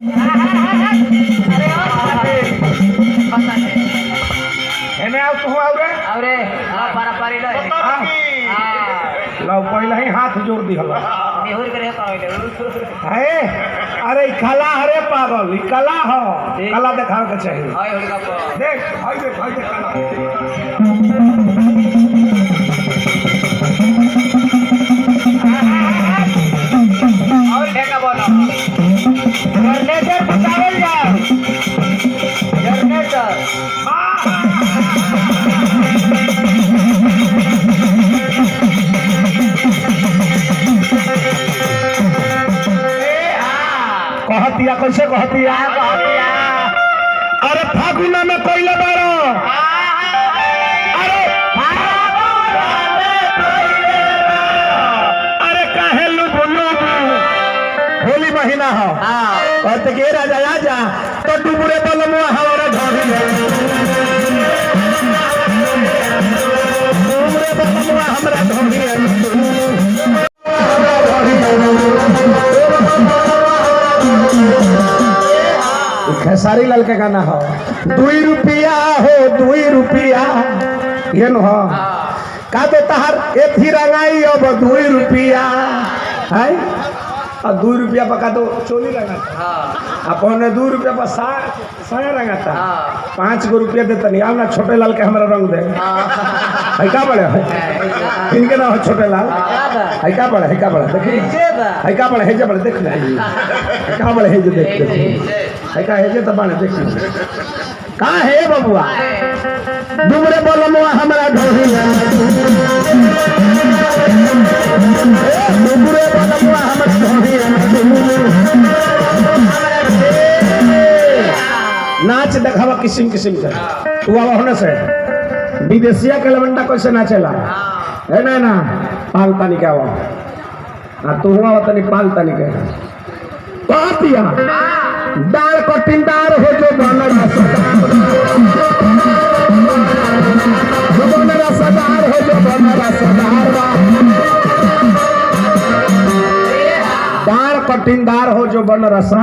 हेने आओ तू आओ रे पारा पारी लो लो पहले ही हाथ जोड़ दी हलो निहुर करे है अरे कला हरे पागल ई कला हो कला दिखावे के चाहिए हाय होली का देख हाय देख कला और ठेका बोलो जनरेटर बचावल जाओ जनरेटर कहतिया कैसे कहतिया अरे फागुना में कोइले बारो अरे अरे काहे लुबलु होली महीना हो कहते के राजा आजा तो डुबरे बलमुआ हमारा ढोरी डुबरे बलमुआ हमरा ढोरी खेसारी लाल के गाना हो 2 रुपया हो 2 रुपया ये न हो का तो तहार एथी रंगाई अब 2 रुपया है और 2 रुपया पर का तो चोली रंगाता अपन 2 रुपया पर साया रंगाता 5 गो रुपया देता नहीं आओ ना छोटे लाल के हमारा रंग दे है का बड़े है इनके ना हो छोटे लाल है का बड़े देखिए है का बड़े है जे बड़े देख ले का बड़े है जे देख है का है जे तो बड़े देख का है बबुआ डुमरे बोलमुआ हमरा ढोरी डुमरे बोलमुआ हमरा ढोरी नाच देखावा किस्म किस्म के तू आवा होने से विदेशिया के लवंडा कैसे नाचेला है ना पाल तानी के आवा तू हुआ तनी पाल तानी के पातिया दाल कटिंदार हो जो बनर रसदार हो जो बनर रसदार दाल कटिंदार हो जो बन रसा